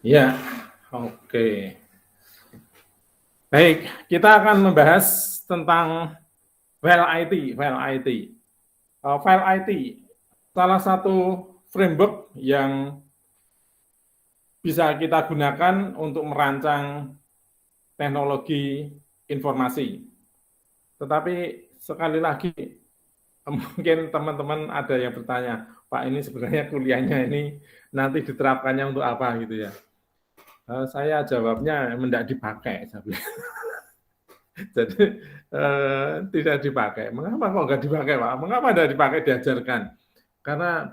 Iya, oke. Baik, kita akan membahas tentang file IT. File IT, salah satu framework yang bisa kita gunakan untuk merancang teknologi informasi. Tetapi sekali lagi, mungkin teman-teman ada yang bertanya, Pak ini sebenarnya kuliahnya ini nanti diterapkannya untuk apa gitu ya. Saya jawabnya mendak dipakai. Jadi tidak dipakai. Mengapa kok nggak dipakai, Pak? Mengapa tidak dipakai diajarkan? Karena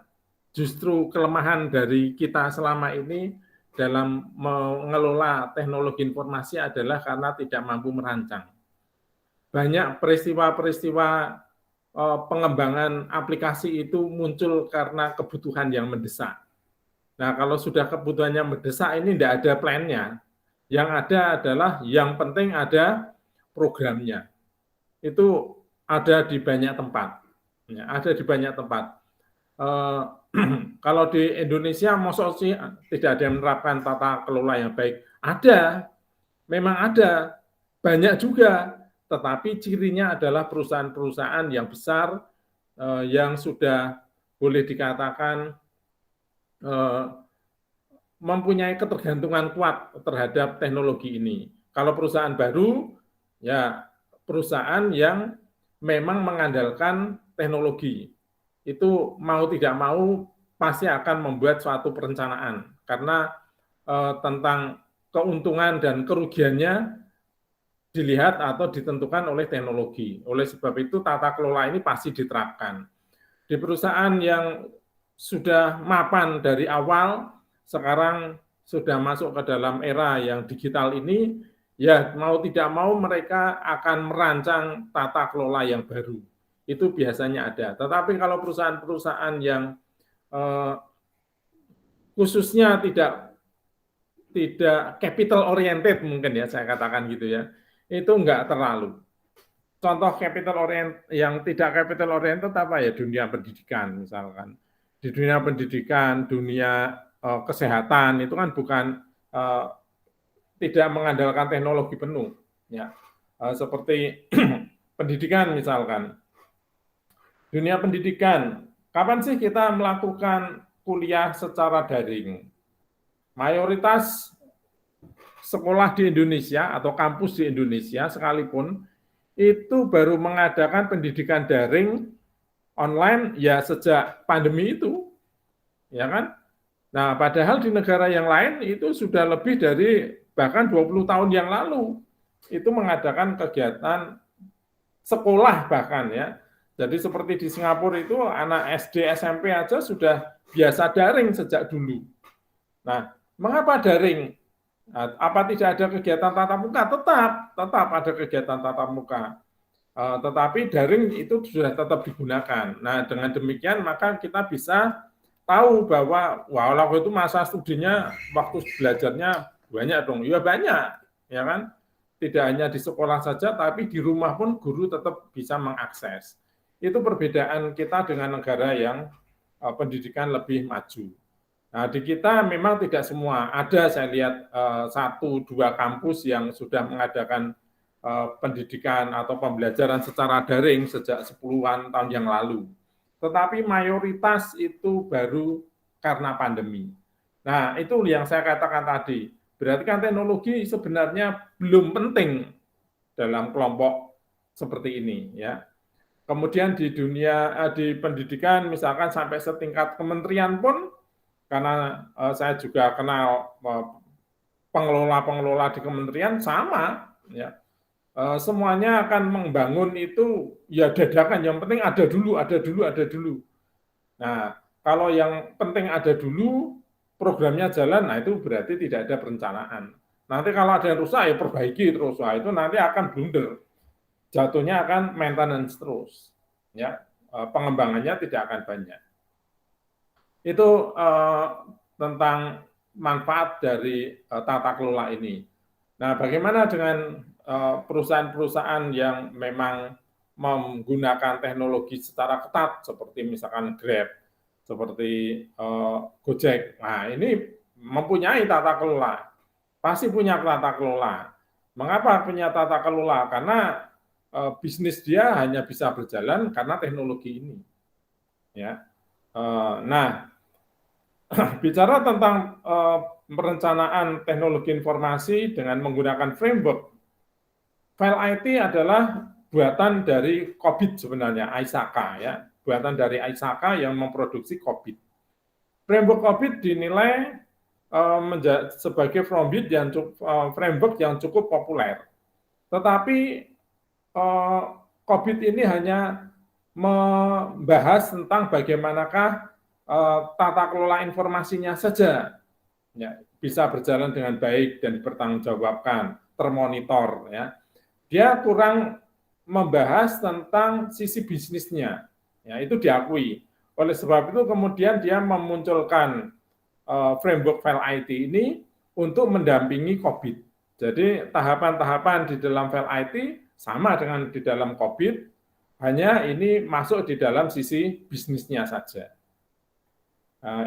justru kelemahan dari kita selama ini dalam mengelola teknologi informasi adalah karena tidak mampu merancang. Banyak peristiwa-peristiwa pengembangan aplikasi itu muncul karena kebutuhan yang mendesak. Nah, kalau sudah kebutuhannya mendesak ini tidak ada plan-nya. Yang ada adalah yang penting ada programnya. Itu ada di banyak tempat. Ya, ada di banyak tempat. Kalau di Indonesia, maksud sih tidak ada yang menerapkan tata kelola yang baik. Ada, memang ada, banyak juga. Tetapi cirinya adalah perusahaan-perusahaan yang besar, yang sudah boleh dikatakan mempunyai ketergantungan kuat terhadap teknologi ini. Kalau perusahaan baru, ya perusahaan yang memang mengandalkan teknologi. Itu mau tidak mau pasti akan membuat suatu perencanaan karena tentang keuntungan dan kerugiannya dilihat atau ditentukan oleh teknologi. Oleh sebab itu tata kelola ini pasti diterapkan. Di perusahaan yang sudah mapan dari awal, sekarang sudah masuk ke dalam era yang digital ini, ya mau tidak mau mereka akan merancang tata kelola yang baru. Itu biasanya ada. Tetapi kalau perusahaan-perusahaan yang khususnya tidak capital oriented mungkin ya saya katakan gitu ya, itu enggak terlalu. Contoh capital orient yang tidak capital oriented apa ya, dunia pendidikan misalkan. Di dunia pendidikan, dunia kesehatan itu kan bukan tidak mengandalkan teknologi penuh ya. Seperti pendidikan misalkan. Dunia pendidikan, kapan sih kita melakukan kuliah secara daring? Mayoritas sekolah di Indonesia atau kampus di Indonesia sekalipun itu baru mengadakan pendidikan daring online ya sejak pandemi itu, ya kan? Nah, padahal di negara yang lain itu sudah lebih dari bahkan 20 tahun yang lalu itu mengadakan kegiatan sekolah bahkan ya. Jadi seperti di Singapura itu anak SD, SMP aja sudah biasa daring sejak dulu. Nah, mengapa daring? Nah, apa tidak ada kegiatan tatap muka? Tetap ada kegiatan tatap muka. Tetapi daring itu sudah tetap digunakan. Nah, dengan demikian maka kita bisa tahu bahwa walau itu masa studinya, waktu belajarnya banyak dong. Ya banyak, ya kan? Tidak hanya di sekolah saja, tapi di rumah pun guru tetap bisa mengakses. Itu perbedaan kita dengan negara yang pendidikan lebih maju. Nah, di kita memang tidak semua. Ada saya lihat satu dua kampus yang sudah mengadakan pendidikan atau pembelajaran secara daring sejak 10-an tahun yang lalu. Tetapi mayoritas itu baru karena pandemi. Nah, itu yang saya katakan tadi. Berarti kan teknologi sebenarnya belum penting dalam kelompok seperti ini ya. Kemudian di dunia di pendidikan misalkan sampai setingkat kementerian pun karena saya juga kenal pengelola-pengelola di kementerian sama ya. Semuanya akan membangun itu ya dadakan, yang penting ada dulu, ada dulu, ada dulu. Nah, kalau yang penting ada dulu, programnya jalan, nah itu berarti tidak ada perencanaan. Nanti kalau ada yang rusak ya perbaiki terus, nah itu nanti akan blunder. Jatuhnya akan maintenance terus. Ya, pengembangannya tidak akan banyak. Itu tentang manfaat dari tata kelola ini. Nah, bagaimana dengan perusahaan-perusahaan yang memang menggunakan teknologi secara ketat seperti misalkan Grab, seperti Gojek. Nah, ini mempunyai tata kelola, pasti punya tata kelola. Mengapa punya tata kelola? Karena bisnis dia hanya bisa berjalan karena teknologi ini. Ya, nah bicara tentang perencanaan teknologi informasi dengan menggunakan framework, file IT adalah buatan dari COBIT sebenarnya, Aisaka ya, buatan dari Aisaka yang memproduksi COBIT. Framework COBIT dinilai sebagai framework yang cukup populer. Tetapi COBIT ini hanya membahas tentang bagaimanakah tata kelola informasinya saja ya, bisa berjalan dengan baik dan bertanggungjawabkan, termonitor ya. Dia kurang membahas tentang sisi bisnisnya. Ya, itu diakui. Oleh sebab itu kemudian dia memunculkan framework file IT ini untuk mendampingi COBIT. Jadi tahapan-tahapan di dalam file IT sama dengan di dalam COBIT, hanya ini masuk di dalam sisi bisnisnya saja.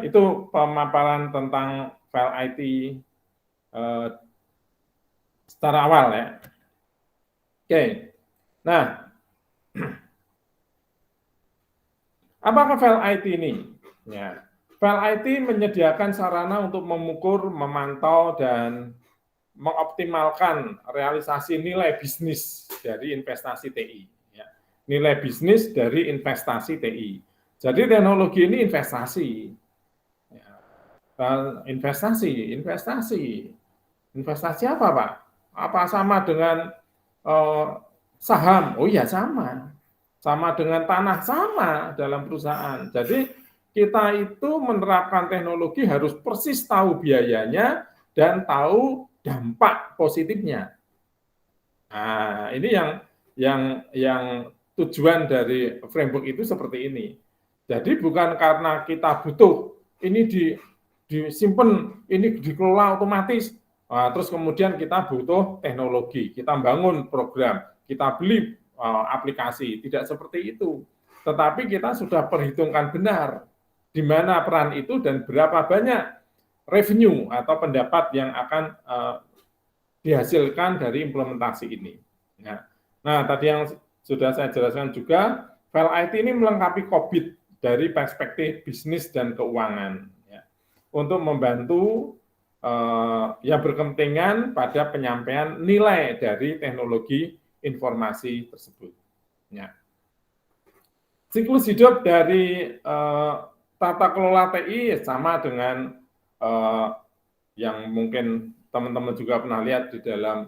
Itu pemaparan tentang file IT secara awal ya. Oke, nah apakah file IT ini? Ya, file IT menyediakan sarana untuk mengukur, memantau, dan mengoptimalkan realisasi nilai bisnis dari investasi TI. Ya. Nilai bisnis dari investasi TI. Jadi teknologi ini investasi. Ya. Investasi apa Pak? Apa sama dengan saham? Oh iya sama. Sama dengan tanah, sama dalam perusahaan. Jadi kita itu menerapkan teknologi harus persis tahu biayanya dan tahu dampak positifnya. Nah, ini yang tujuan dari framework itu seperti ini. Jadi bukan karena kita butuh ini disimpan, ini dikelola otomatis. Nah, terus kemudian kita butuh teknologi, kita bangun program, kita beli aplikasi, tidak seperti itu. Tetapi kita sudah perhitungkan benar di mana peran itu dan berapa banyak revenue atau pendapat yang akan dihasilkan dari implementasi ini. Nah, tadi yang sudah saya jelaskan juga, file IT ini melengkapi COBIT dari perspektif bisnis dan keuangan, ya, untuk membantu yang berkepentingan pada penyampaian nilai dari teknologi informasi tersebut. Ya. Siklus hidup dari tata kelola TI sama dengan yang mungkin teman-teman juga pernah lihat di dalam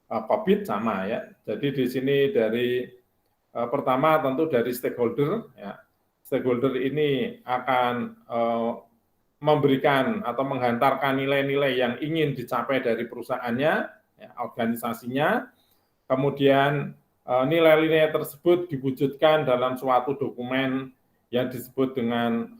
COBIT sama ya. Jadi di sini dari pertama tentu dari stakeholder ya. Stakeholder ini akan memberikan atau menghantarkan nilai-nilai yang ingin dicapai dari perusahaannya, ya, organisasinya. Kemudian nilai-nilai tersebut diwujudkan dalam suatu dokumen yang disebut dengan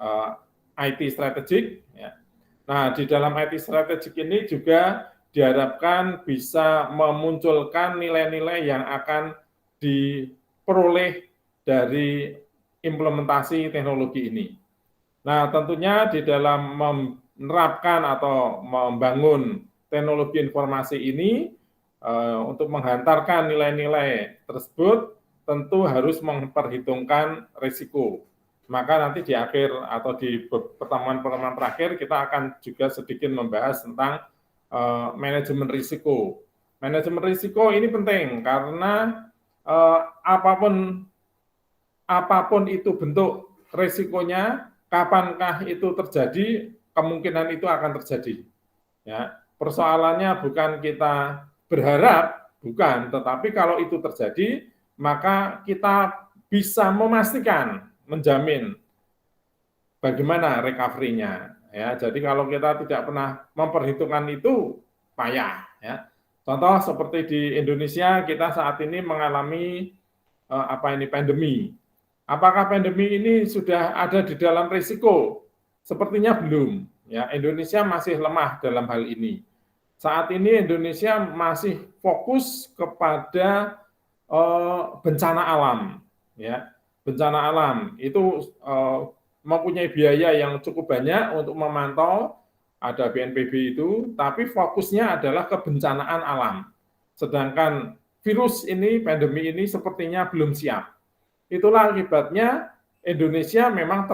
IT strategic. Ya. Nah, di dalam IT strategic ini juga diharapkan bisa memunculkan nilai-nilai yang akan diperoleh dari implementasi teknologi ini. Nah, tentunya di dalam menerapkan atau membangun teknologi informasi ini untuk menghantarkan nilai-nilai tersebut tentu harus memperhitungkan risiko. Maka nanti di akhir atau di pertemuan-pertemuan terakhir kita akan juga sedikit membahas tentang manajemen risiko. Manajemen risiko ini penting karena apapun itu bentuk risikonya, kapankah itu terjadi, kemungkinan itu akan terjadi. Ya, persoalannya bukan kita berharap, bukan, tetapi kalau itu terjadi, maka kita bisa memastikan, menjamin bagaimana recovery-nya. Ya, jadi kalau kita tidak pernah memperhitungkan itu, payah. Ya. Contoh seperti di Indonesia, kita saat ini mengalami pandemi. Apakah pandemi ini sudah ada di dalam risiko? Sepertinya belum. Ya, Indonesia masih lemah dalam hal ini. Saat ini Indonesia masih fokus kepada bencana alam. Ya, bencana alam itu mempunyai biaya yang cukup banyak untuk memantau ada BNPB itu, tapi fokusnya adalah kebencanaan alam. Sedangkan virus ini, pandemi ini sepertinya belum siap. Itulah akibatnya Indonesia memang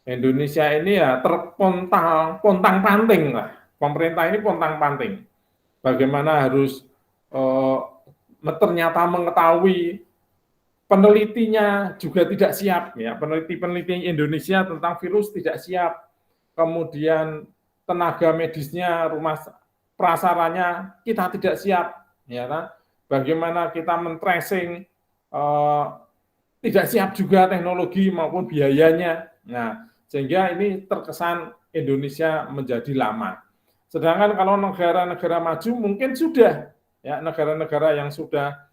Indonesia ini ya pontang-panting lah. Pemerintah ini pontang-panting. Bagaimana harus ternyata mengetahui penelitinya juga tidak siap, ya, peneliti Indonesia tentang virus tidak siap, kemudian tenaga medisnya, rumah prasaranya kita tidak siap, ya kan? Bagaimana kita men-tracing tidak siap juga teknologi maupun biayanya. Nah, sehingga ini terkesan Indonesia menjadi lama. Sedangkan kalau negara-negara maju mungkin sudah, ya, negara-negara yang sudah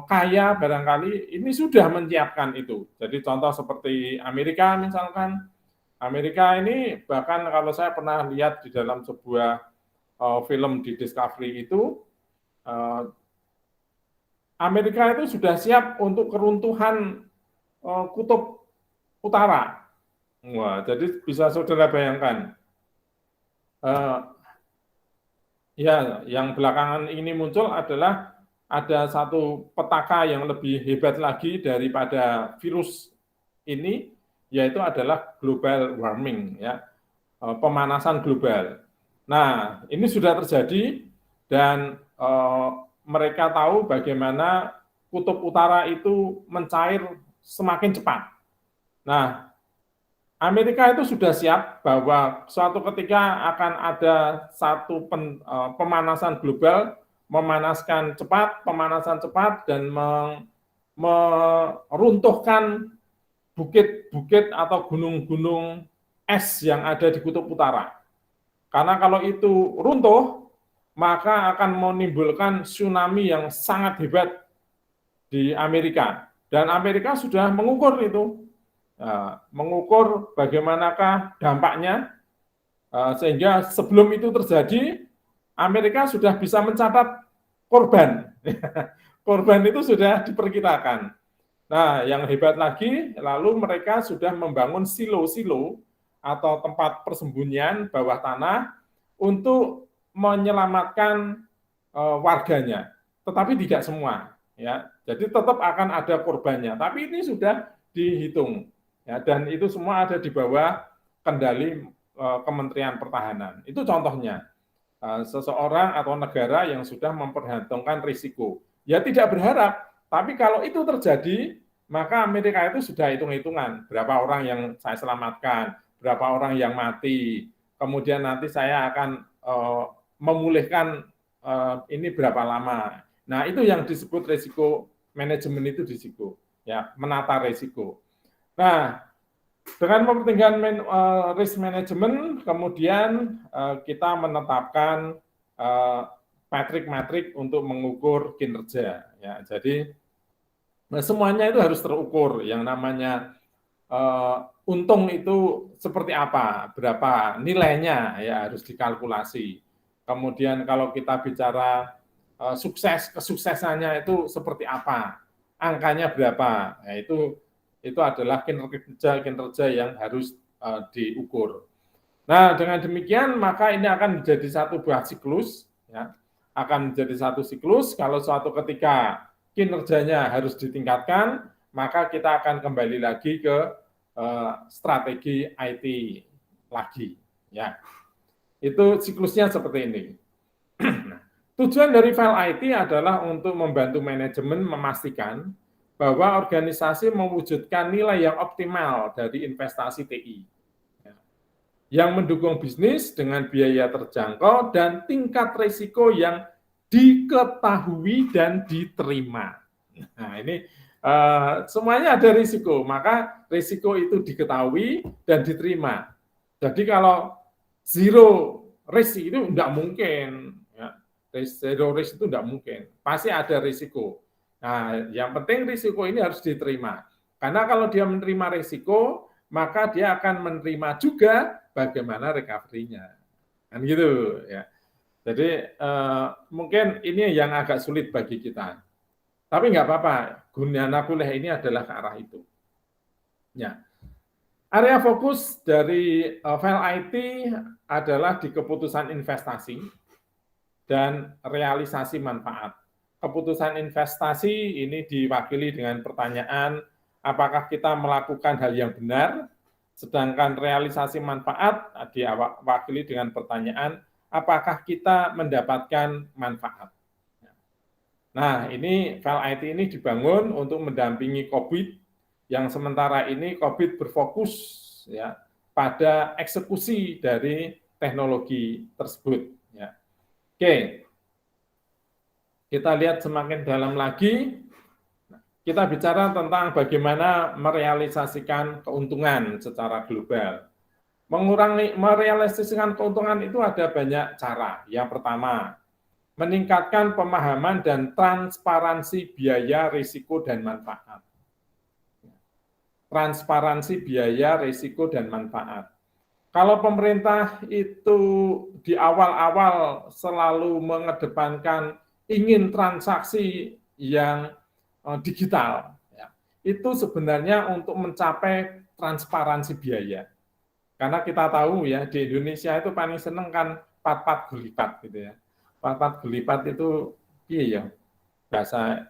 kaya barangkali ini sudah menyiapkan itu. Jadi contoh seperti Amerika misalkan, Amerika ini bahkan kalau saya pernah lihat di dalam sebuah film di Discovery itu, Amerika itu sudah siap untuk keruntuhan kutub utara. Wah, jadi bisa saudara bayangkan, ya, yang belakangan ini muncul adalah ada satu petaka yang lebih hebat lagi daripada virus ini, yaitu adalah global warming, ya, pemanasan global. Nah, ini sudah terjadi dan mereka tahu bagaimana kutub utara itu mencair semakin cepat. Nah, Amerika itu sudah siap bahwa suatu ketika akan ada satu pemanasan global, pemanasan cepat dan meruntuhkan bukit-bukit atau gunung-gunung es yang ada di kutub utara. Karena kalau itu runtuh, maka akan menimbulkan tsunami yang sangat hebat di Amerika. Dan Amerika sudah mengukur itu, mengukur bagaimanakah dampaknya, sehingga sebelum itu terjadi, Amerika sudah bisa mencatat korban. Korban itu sudah diperkirakan. Nah, yang hebat lagi, lalu mereka sudah membangun silo-silo atau tempat persembunyian bawah tanah untuk menyelamatkan warganya. Tetapi tidak semua, ya. Jadi tetap akan ada korbannya. Tapi ini sudah dihitung, ya, dan itu semua ada di bawah kendali Kementerian Pertahanan. Itu contohnya. Seseorang atau negara yang sudah memperhitungkan risiko. Ya tidak berharap, tapi kalau itu terjadi, maka Amerika itu sudah hitung-hitungan. Berapa orang yang saya selamatkan, berapa orang yang mati, kemudian nanti saya akan memulihkan ini berapa lama. Nah, itu yang disebut risiko manajemen itu risiko, ya, menata risiko. Nah, dengan mempertimbangkan risk management, kemudian kita menetapkan metrik-metrik untuk mengukur kinerja. Ya, jadi semuanya itu harus terukur. Yang namanya untung itu seperti apa, berapa nilainya, ya harus dikalkulasi. Kemudian kalau kita bicara kesuksesannya itu seperti apa, angkanya berapa, ya, itu adalah kinerja yang harus diukur. Nah, dengan demikian maka ini akan menjadi satu buah siklus, ya, akan menjadi satu siklus. Kalau suatu ketika kinerjanya harus ditingkatkan, maka kita akan kembali lagi ke strategi IT lagi, ya. Itu siklusnya seperti ini. Tujuan dari file IT adalah untuk membantu manajemen memastikan bahwa organisasi mewujudkan nilai yang optimal dari investasi TI, yang mendukung bisnis dengan biaya terjangkau dan tingkat risiko yang diketahui dan diterima. Nah, ini semuanya ada risiko, maka risiko itu diketahui dan diterima. Jadi kalau zero risk itu tidak mungkin, ya. Zero risk itu tidak mungkin, pasti ada risiko. Nah, yang penting risiko ini harus diterima. Karena kalau dia menerima risiko, maka dia akan menerima juga bagaimana recovery-nya. Kan gitu, ya. Jadi mungkin ini yang agak sulit bagi kita. Tapi nggak apa-apa, guna kuliah ini adalah ke arah itu. Ya. Area fokus dari File IT adalah di keputusan investasi dan realisasi manfaat. Keputusan investasi ini diwakili dengan pertanyaan, apakah kita melakukan hal yang benar, sedangkan realisasi manfaat diwakili dengan pertanyaan, apakah kita mendapatkan manfaat. Nah, ini File IT ini dibangun untuk mendampingi COVID, yang sementara ini COVID berfokus ya pada eksekusi dari teknologi tersebut. Ya. Oke, kita lihat semakin dalam lagi. Kita bicara tentang bagaimana merealisasikan keuntungan secara global. Merealisasikan keuntungan itu ada banyak cara. Yang pertama, meningkatkan pemahaman dan transparansi biaya, risiko, dan manfaat. Transparansi biaya, risiko, dan manfaat. Kalau pemerintah itu di awal-awal selalu mengedepankan ingin transaksi yang digital, ya, itu sebenarnya untuk mencapai transparansi biaya. Karena kita tahu ya di Indonesia itu paling seneng kan pat-pat gelipat gitu ya. Pat-pat gelipat itu iya ya bahasa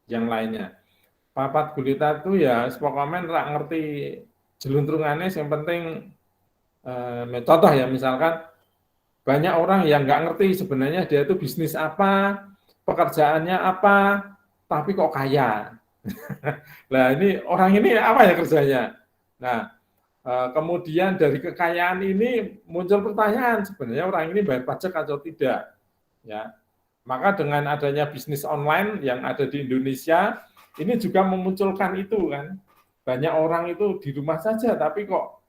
yang lainnya. Papat gulita itu ya pokoknya nggak ngerti jeluntrungannya, yang penting contoh ya misalkan banyak orang yang nggak ngerti sebenarnya dia itu bisnis apa, pekerjaannya apa, tapi kok kaya. Nah ini orang ini apa ya kerjanya? Nah kemudian dari kekayaan ini muncul pertanyaan sebenarnya orang ini bayar pajak atau tidak, ya. Maka dengan adanya bisnis online yang ada di Indonesia ini juga memunculkan itu kan. Banyak orang itu di rumah saja tapi kok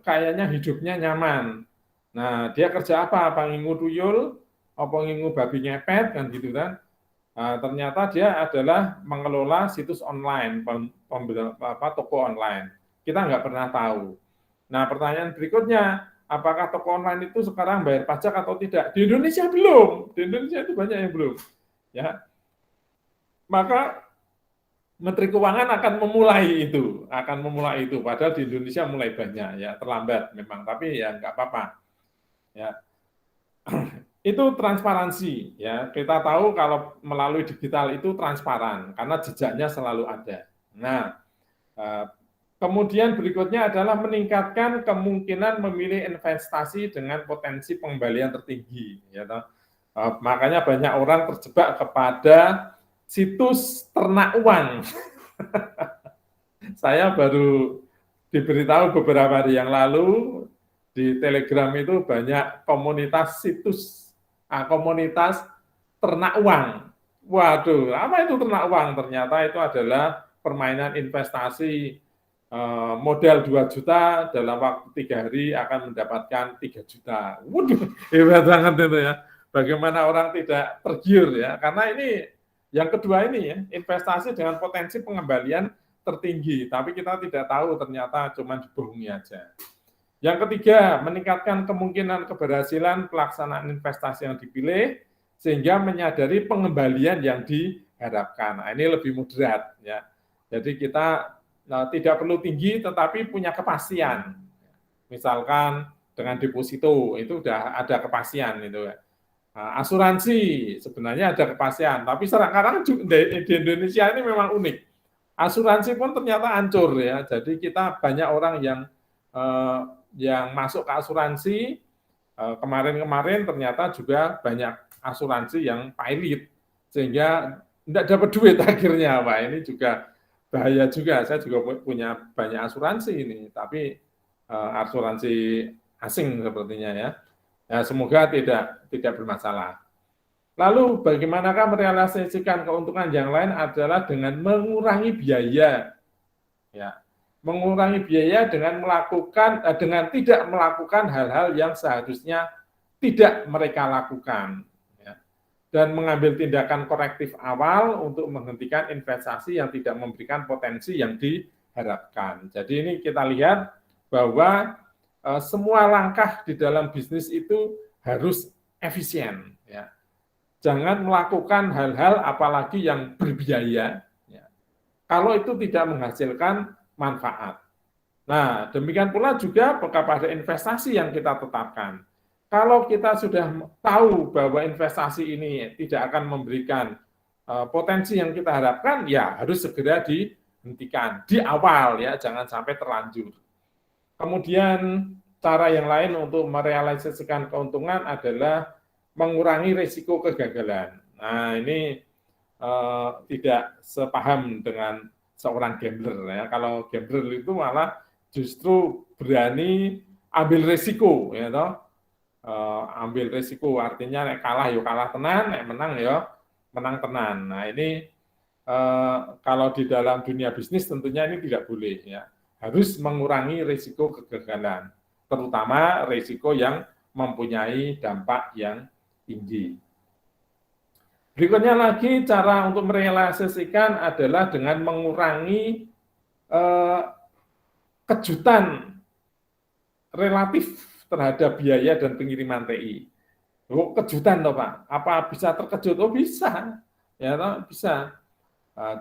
kayaknya hidupnya nyaman. Nah, dia kerja apa? Ngingu tuyul, apa ngingu babi ngepet kan gitu kan. Nah, ternyata dia adalah mengelola situs online, toko online. Kita nggak pernah tahu. Nah, pertanyaan berikutnya, apakah toko online itu sekarang bayar pajak atau tidak? Di Indonesia belum. Di Indonesia itu banyak yang belum. Ya, maka Menteri Keuangan akan memulai itu, Padahal di Indonesia mulai banyak, ya terlambat memang, tapi ya nggak apa-apa. Ya, itu transparansi, ya kita tahu kalau melalui digital itu transparan karena jejaknya selalu ada. Nah, kemudian berikutnya adalah meningkatkan kemungkinan memilih investasi dengan potensi pengembalian tertinggi. Ya, makanya banyak orang terjebak kepada situs ternak uang. Saya baru diberitahu beberapa hari yang lalu di Telegram itu banyak komunitas situs, komunitas ternak uang. Waduh, apa itu ternak uang? Ternyata itu adalah permainan investasi modal 2 juta dalam waktu 3 hari akan mendapatkan 3 juta. Waduh, hebat banget itu ya. Bagaimana orang tidak tergiur ya, karena ini yang kedua ini ya, investasi dengan potensi pengembalian tertinggi, tapi kita tidak tahu ternyata cuma dibohongi aja. Yang ketiga, meningkatkan kemungkinan keberhasilan pelaksanaan investasi yang dipilih, sehingga menyadari pengembalian yang diharapkan. Nah, ini lebih moderat ya. Jadi kita tidak perlu tinggi, tetapi punya kepastian. Misalkan dengan deposito itu sudah ada kepastian itu. Asuransi sebenarnya ada kepastian, tapi sekarang di Indonesia ini memang unik. Asuransi pun ternyata hancur ya. Jadi kita banyak orang yang masuk ke asuransi kemarin-kemarin ternyata juga banyak asuransi yang pilot sehingga tidak dapat duit akhirnya. Wah, ini juga bahaya juga. Saya juga punya banyak asuransi ini, tapi asuransi asing sepertinya ya. Ya, semoga tidak bermasalah. Lalu bagaimanakah merealisasikan keuntungan yang lain adalah dengan mengurangi biaya. Ya, mengurangi biaya dengan tidak melakukan hal-hal yang seharusnya tidak mereka lakukan. Ya. Dan mengambil tindakan korektif awal untuk menghentikan investasi yang tidak memberikan potensi yang diharapkan. Jadi ini kita lihat bahwa semua langkah di dalam bisnis itu harus efisien. Ya. Jangan melakukan hal-hal apalagi yang berbiaya, ya, kalau itu tidak menghasilkan manfaat. Nah, demikian pula juga kepada investasi yang kita tetapkan. Kalau kita sudah tahu bahwa investasi ini tidak akan memberikan potensi yang kita harapkan, ya harus segera dihentikan di awal ya, jangan sampai terlanjur. Kemudian cara yang lain untuk merealisasikan keuntungan adalah mengurangi risiko kegagalan. Nah, ini tidak sepaham dengan seorang gambler ya. Kalau gambler itu malah justru berani ambil risiko ya toh. Ambil risiko artinya nek kalah yo kalah tenan, nek menang yo menang tenan. Nah, ini kalau di dalam dunia bisnis tentunya ini tidak boleh ya. Harus mengurangi risiko kegagalan, terutama risiko yang mempunyai dampak yang tinggi. Berikutnya lagi cara untuk merealisasikan adalah dengan mengurangi kejutan relatif terhadap biaya dan pengiriman TI. Oh, kejutan toh Pak, apa bisa terkejut? Oh bisa, ya toh, bisa.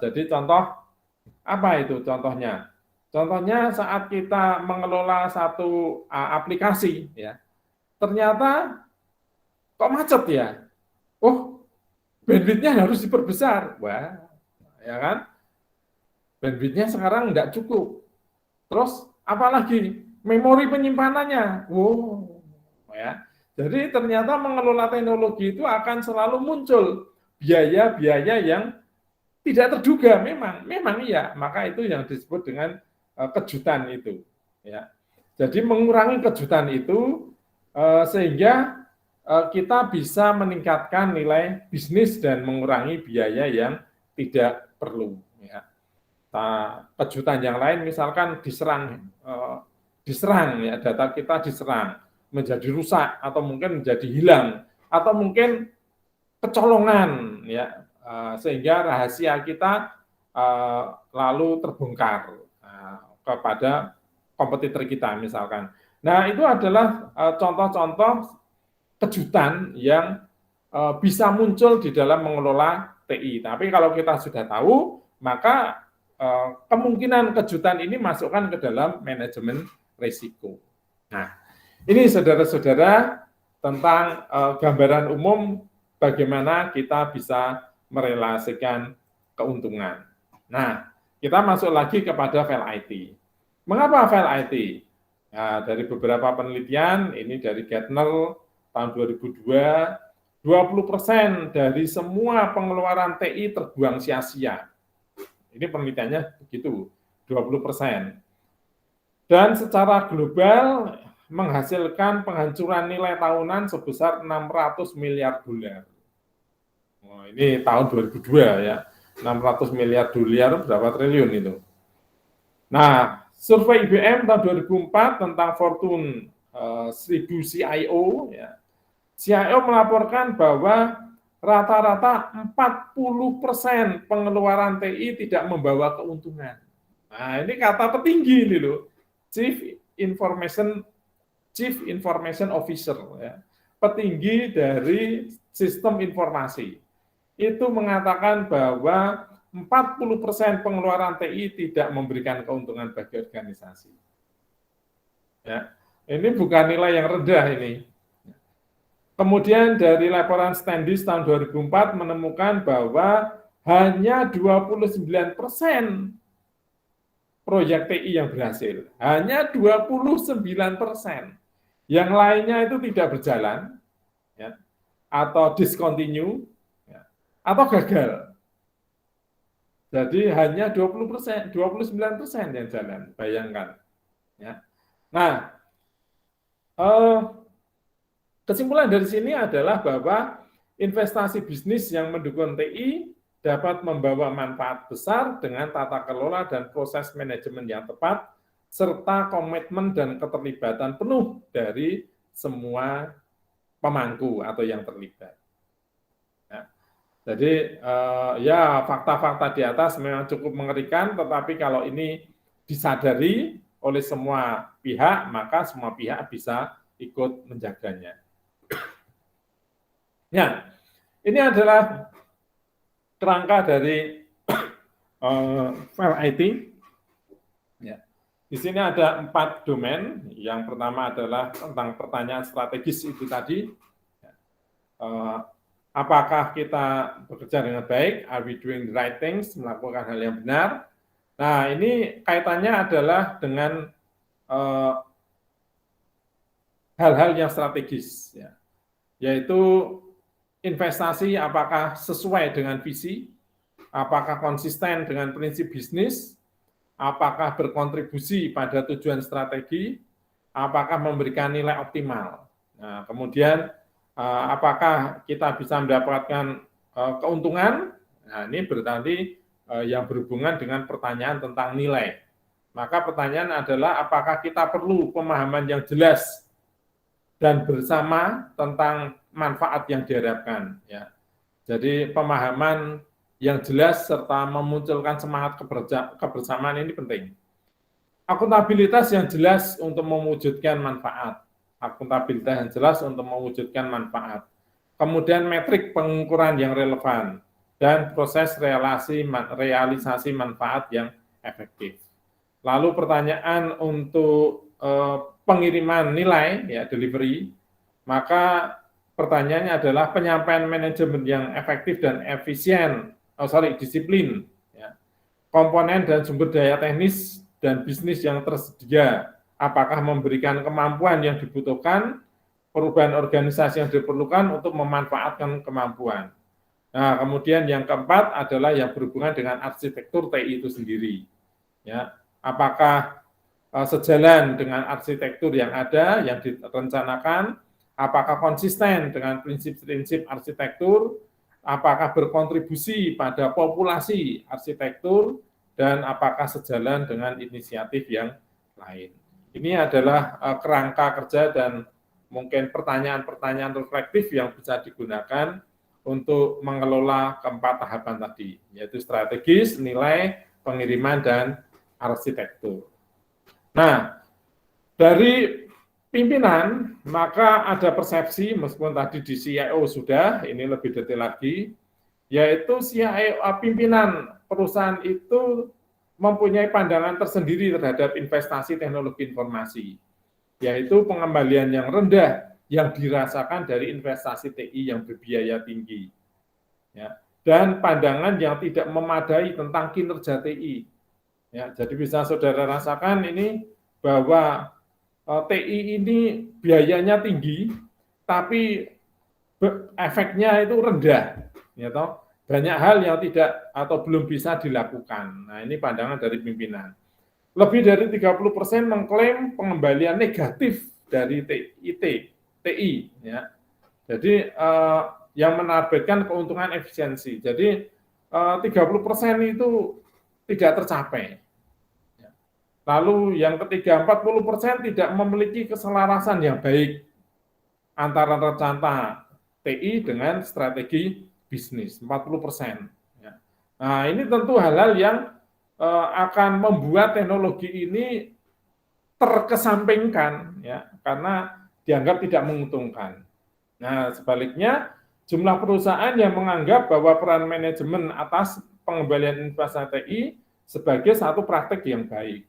Jadi contoh apa itu contohnya? Contohnya saat kita mengelola satu aplikasi, ya ternyata kok macet ya? Oh, bandwidth-nya harus diperbesar. Wah, ya kan? Bandwidth-nya sekarang tidak cukup. Terus apalagi memori penyimpanannya. Wow, ya. Jadi ternyata mengelola teknologi itu akan selalu muncul biaya-biaya yang tidak terduga memang iya, maka itu yang disebut dengan kejutan itu, ya. Jadi mengurangi kejutan itu sehingga kita bisa meningkatkan nilai bisnis dan mengurangi biaya yang tidak perlu, ya. Kejutan yang lain misalkan diserang ya, data kita diserang menjadi rusak atau mungkin menjadi hilang atau mungkin kecolongan ya, sehingga rahasia kita lalu terbongkar kepada kompetitor kita misalkan. Nah, itu adalah contoh-contoh kejutan yang bisa muncul di dalam mengelola TI. Tapi kalau kita sudah tahu, maka kemungkinan kejutan ini masukkan ke dalam manajemen risiko. Nah, ini saudara-saudara tentang gambaran umum bagaimana kita bisa merelasikan keuntungan. Nah, kita masuk lagi kepada file IT. Mengapa file IT? Nah, dari beberapa penelitian, ini dari Gartner tahun 2002, 20% dari semua pengeluaran TI terbuang sia-sia. Ini penelitiannya begitu, 20%. Dan secara global menghasilkan penghancuran nilai tahunan sebesar 600 miliar dolar. Oh, ini tahun 2002 ya, 600 miliar dolar berapa triliun itu. Nah, survei IBM tahun 2004 tentang Fortune 1000 CIO, ya, CIO melaporkan bahwa rata-rata 40% pengeluaran TI tidak membawa keuntungan. Nah, ini kata tertinggi ini loh, Chief Information Officer, ya, petinggi dari sistem informasi. Itu mengatakan bahwa 40% pengeluaran TI tidak memberikan keuntungan bagi organisasi. Ya, ini bukan nilai yang rendah ini. Kemudian dari laporan Standish tahun 2004 menemukan bahwa hanya 29% proyek TI yang berhasil. Hanya 29%. Yang lainnya itu tidak berjalan, ya, atau discontinue, ya, atau gagal. Jadi hanya 20%, 29% yang jalan, bayangkan. Ya. Nah, kesimpulan dari sini adalah bahwa investasi bisnis yang mendukung TI dapat membawa manfaat besar dengan tata kelola dan proses manajemen yang tepat, serta komitmen dan keterlibatan penuh dari semua pemangku atau yang terlibat. Ya. Jadi ya fakta-fakta di atas memang cukup mengerikan, tetapi kalau ini disadari oleh semua pihak, maka semua pihak bisa ikut menjaganya. Ya, ini adalah kerangka dari file IT. Ya. Di sini ada 4 domain. Yang pertama adalah tentang pertanyaan strategis itu tadi. Apakah kita bekerja dengan baik? Are we doing the right things? Melakukan hal yang benar. Nah, ini kaitannya adalah dengan hal-hal yang strategis, ya, yaitu investasi apakah sesuai dengan visi, apakah konsisten dengan prinsip bisnis, apakah berkontribusi pada tujuan strategi, apakah memberikan nilai optimal. Nah, kemudian apakah kita bisa mendapatkan keuntungan? Nah, ini berarti yang berhubungan dengan pertanyaan tentang nilai. Maka pertanyaan adalah apakah kita perlu pemahaman yang jelas dan bersama tentang manfaat yang diharapkan. Ya. Jadi pemahaman yang jelas serta memunculkan semangat kebersamaan ini penting. Akuntabilitas yang jelas untuk mewujudkan manfaat. Akuntabilitas yang jelas untuk mewujudkan manfaat. Kemudian metrik pengukuran yang relevan dan proses realisasi manfaat yang efektif. Lalu pertanyaan untuk pengiriman nilai, ya delivery, maka pertanyaannya adalah penyampaian manajemen yang efektif dan efisien, disiplin, ya. Komponen dan sumber daya teknis dan bisnis yang tersedia, apakah memberikan kemampuan yang dibutuhkan, perubahan organisasi yang diperlukan untuk memanfaatkan kemampuan. Nah, kemudian yang keempat adalah yang berhubungan dengan arsitektur TI itu sendiri. Ya, apakah sejalan dengan arsitektur yang ada, yang direncanakan, apakah konsisten dengan prinsip-prinsip arsitektur, apakah berkontribusi pada populasi arsitektur, dan apakah sejalan dengan inisiatif yang lain. Ini adalah kerangka kerja dan mungkin pertanyaan-pertanyaan reflektif yang bisa digunakan untuk mengelola keempat tahapan tadi, yaitu strategis, nilai, pengiriman, dan arsitektur. Nah, dari pimpinan, maka ada persepsi, meskipun tadi di CIO sudah, ini lebih detail lagi, yaitu CIO pimpinan perusahaan itu mempunyai pandangan tersendiri terhadap investasi teknologi informasi, yaitu pengembalian yang rendah yang dirasakan dari investasi TI yang berbiaya tinggi. Ya, dan pandangan yang tidak memadai tentang kinerja TI. Ya, jadi bisa saudara rasakan ini bahwa TI ini biayanya tinggi, tapi efeknya itu rendah, ya toh. Banyak hal yang tidak atau belum bisa dilakukan. Nah, ini pandangan dari pimpinan. Lebih dari 30% mengklaim pengembalian negatif dari TI, ya. Jadi yang menargetkan keuntungan efisiensi. Jadi 30% itu tidak tercapai. Lalu yang ketiga, 40% tidak memiliki keselarasan yang baik antara rencana TI dengan strategi bisnis, 40%. Nah, ini tentu hal-hal yang akan membuat teknologi ini terkesampingkan, ya, karena dianggap tidak menguntungkan. Nah, sebaliknya, jumlah perusahaan yang menganggap bahwa peran manajemen atas pengembalian investasi TI sebagai satu praktek yang baik,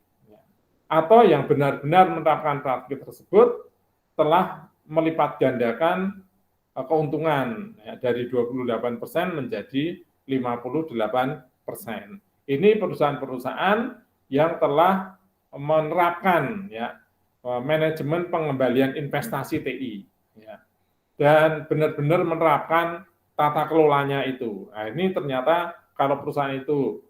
atau yang benar-benar menerapkan praktik tersebut telah melipat gandakan keuntungan, ya, dari 28% menjadi 58%. Ini perusahaan-perusahaan yang telah menerapkan, ya, manajemen pengembalian investasi TI, ya, dan benar-benar menerapkan tata kelolanya itu. Nah, ini ternyata kalau perusahaan itu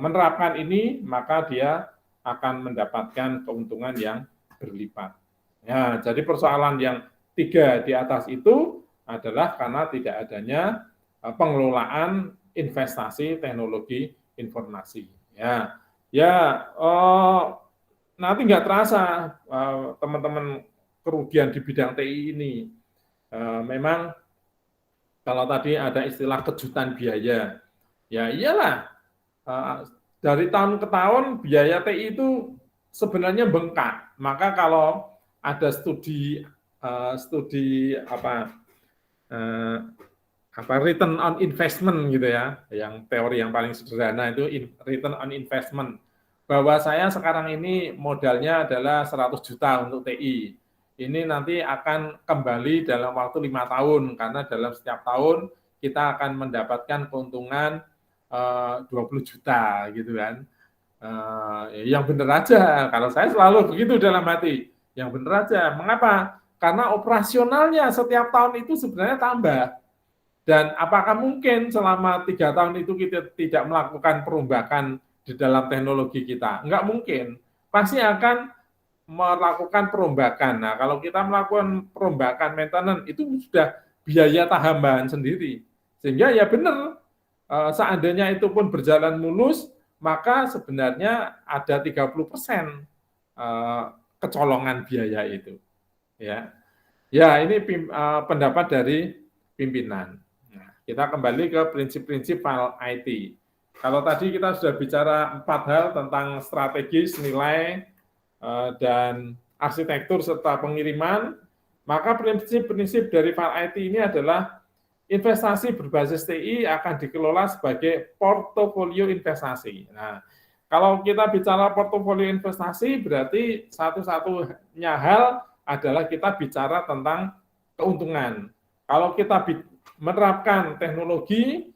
menerapkan ini, maka dia akan mendapatkan keuntungan yang berlipat. Ya, jadi persoalan yang 3 di atas itu adalah karena tidak adanya pengelolaan investasi teknologi informasi. Ya, ya nanti nggak terasa teman-teman kerugian di bidang TI ini. Memang kalau tadi ada istilah kejutan biaya, ya iyalah. Dari tahun ke tahun biaya TI itu sebenarnya bengkak. Maka kalau ada studi return on investment gitu ya, yang teori yang paling sederhana itu return on investment. bahwa saya sekarang ini modalnya adalah 100 juta untuk TI. Ini nanti akan kembali dalam waktu 5 tahun, karena dalam setiap tahun kita akan mendapatkan keuntungan 20 juta gitu kan. Yang benar aja, kalau saya selalu begitu dalam hati, yang benar aja. Mengapa? Karena operasionalnya setiap tahun itu sebenarnya tambah. Dan apakah mungkin selama 3 tahun itu kita tidak melakukan perombakan di dalam teknologi kita? Enggak mungkin. Pasti akan melakukan perombakan. Nah, kalau kita melakukan perombakan maintenance itu sudah biaya tambahan sendiri. Sehingga ya benar, seandainya itu pun berjalan mulus, maka sebenarnya ada 30% kecolongan biaya itu. Ya, ya ini pendapat dari pimpinan. Nah, kita kembali ke prinsip-prinsip file IT. Kalau tadi kita sudah bicara 4 hal tentang strategis, nilai, dan arsitektur serta pengiriman, maka prinsip-prinsip dari file IT ini adalah investasi berbasis TI akan dikelola sebagai portofolio investasi. Nah, kalau kita bicara portofolio investasi, berarti satu-satunya hal adalah kita bicara tentang keuntungan. Kalau kita menerapkan teknologi,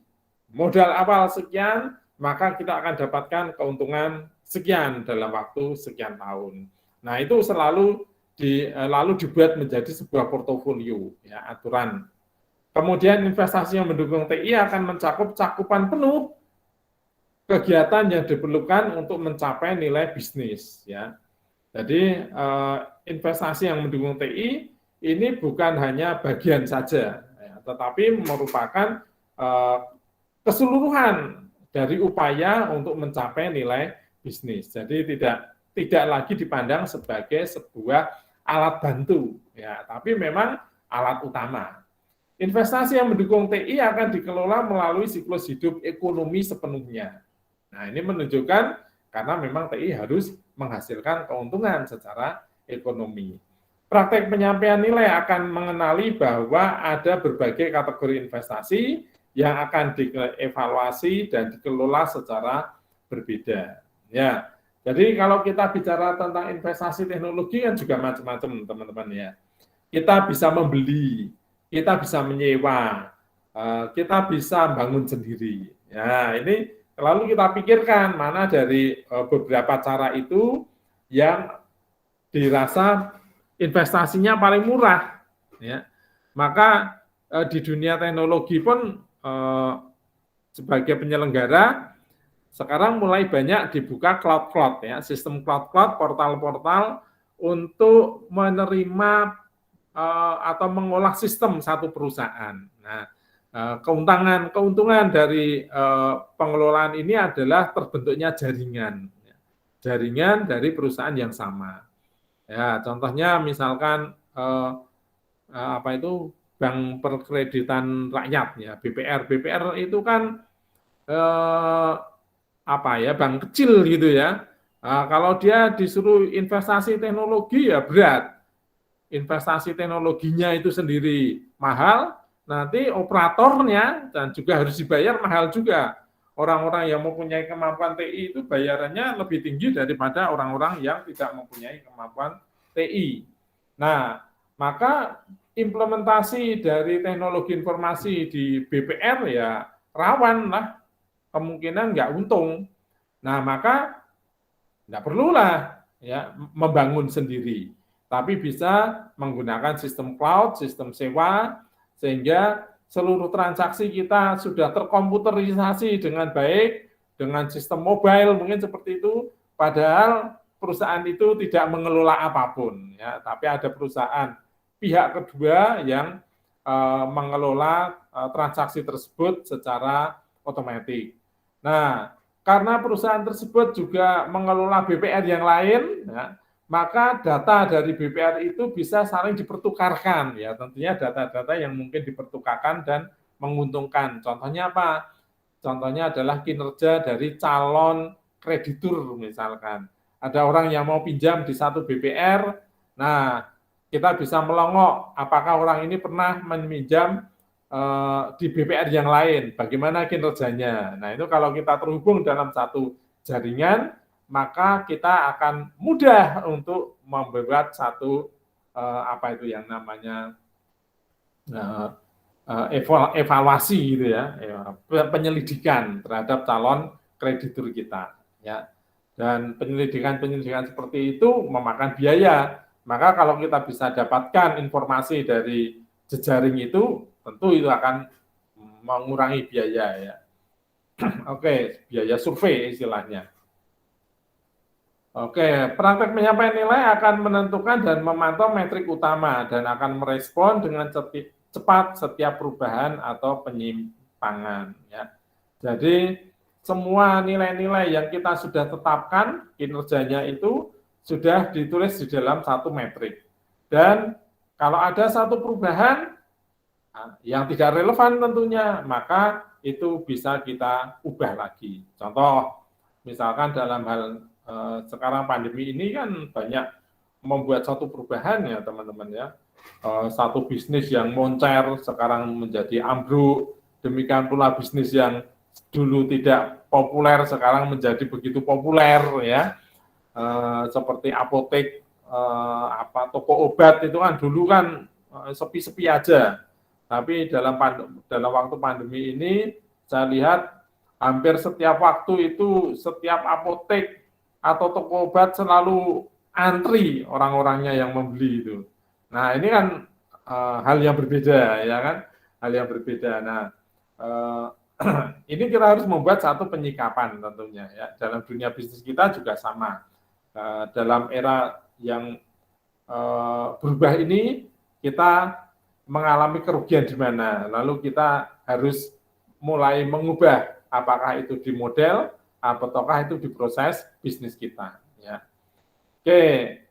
modal awal sekian, maka kita akan dapatkan keuntungan sekian dalam waktu sekian tahun. Nah, itu selalu lalu dibuat menjadi sebuah portofolio, ya, aturan. Kemudian investasi yang mendukung TI akan mencakup cakupan penuh kegiatan yang diperlukan untuk mencapai nilai bisnis, ya. Jadi investasi yang mendukung TI ini bukan hanya bagian saja, ya, tetapi merupakan keseluruhan dari upaya untuk mencapai nilai bisnis. Jadi tidak lagi dipandang sebagai sebuah alat bantu, ya, tapi memang alat utama. Investasi yang mendukung TI akan dikelola melalui siklus hidup ekonomi sepenuhnya. Nah, ini menunjukkan karena memang TI harus menghasilkan keuntungan secara ekonomi. Praktek penyampaian nilai akan mengenali bahwa ada berbagai kategori investasi yang akan dievaluasi dan dikelola secara berbeda. Ya, jadi kalau kita bicara tentang investasi teknologi kan juga macam-macam, teman-teman ya. Kita bisa membeli, kita bisa menyewa, kita bisa bangun sendiri. Ya, ini lalu kita pikirkan mana dari beberapa cara itu yang dirasa investasinya paling murah. Ya. Maka di dunia teknologi pun sebagai penyelenggara sekarang mulai banyak dibuka cloud-cloud, ya, sistem cloud-cloud, portal-portal untuk menerima atau mengolah sistem satu perusahaan. Nah, keuntungan dari pengelolaan ini adalah terbentuknya jaringan dari perusahaan yang sama. Ya, contohnya misalkan apa itu Bank Perkreditan Rakyat, ya, BPR. BPR itu kan apa ya, bank kecil gitu ya. Kalau dia disuruh investasi teknologi ya berat. Investasi teknologinya itu sendiri mahal, nanti operatornya dan juga harus dibayar mahal juga. Orang-orang yang mempunyai kemampuan TI itu bayarannya lebih tinggi daripada orang-orang yang tidak mempunyai kemampuan TI. Nah, maka implementasi dari teknologi informasi di BPR ya rawan lah, kemungkinan nggak untung. Nah, maka nggak perlulah ya membangun sendiri, tapi bisa menggunakan sistem cloud, sistem sewa, sehingga seluruh transaksi kita sudah terkomputerisasi dengan baik, dengan sistem mobile mungkin seperti itu, padahal perusahaan itu tidak mengelola apapun, ya, tapi ada perusahaan pihak kedua yang mengelola transaksi tersebut secara otomatis. Nah, karena perusahaan tersebut juga mengelola BPR yang lain, ya, maka data dari BPR itu bisa saling dipertukarkan, ya, tentunya data-data yang mungkin dipertukarkan dan menguntungkan. Contohnya apa? Contohnya adalah kinerja dari calon kreditur misalkan. Ada orang yang mau pinjam di satu BPR, nah kita bisa melongok apakah orang ini pernah meminjam di BPR yang lain, bagaimana kinerjanya. Nah, itu kalau kita terhubung dalam satu jaringan, maka kita akan mudah untuk membuat satu apa itu yang namanya evaluasi gitu ya, penyelidikan terhadap calon kreditur kita, ya. Dan penyelidikan seperti itu memakan biaya. Maka kalau kita bisa dapatkan informasi dari jejaring itu, tentu itu akan mengurangi biaya ya. Oke, biaya survei istilahnya. Oke, praktek penyampaian nilai akan menentukan dan memantau metrik utama dan akan merespon dengan cepat setiap perubahan atau penyimpangan. Ya. Jadi semua nilai-nilai yang kita sudah tetapkan kinerjanya itu sudah ditulis di dalam satu metrik. Dan kalau ada satu perubahan yang tidak relevan tentunya, maka itu bisa kita ubah lagi. Contoh, misalkan dalam hal sekarang pandemi ini kan banyak membuat satu perubahan ya teman-teman ya. Satu bisnis yang moncer sekarang menjadi ambruk, demikian pula bisnis yang dulu tidak populer sekarang menjadi begitu populer ya. Seperti apotek, toko obat itu kan dulu kan sepi-sepi aja. Tapi dalam waktu pandemi ini saya lihat hampir setiap waktu itu setiap apotek atau toko obat selalu antri orang-orangnya yang membeli itu. Nah ini kan hal yang berbeda ya kan, hal yang berbeda. Nah ini kita harus membuat satu penyikapan tentunya ya. Dalam dunia bisnis kita juga sama. Dalam era yang berubah ini kita mengalami kerugian di mana, lalu kita harus mulai mengubah apakah itu di model ataukah itu di proses bisnis kita. Ya. Oke,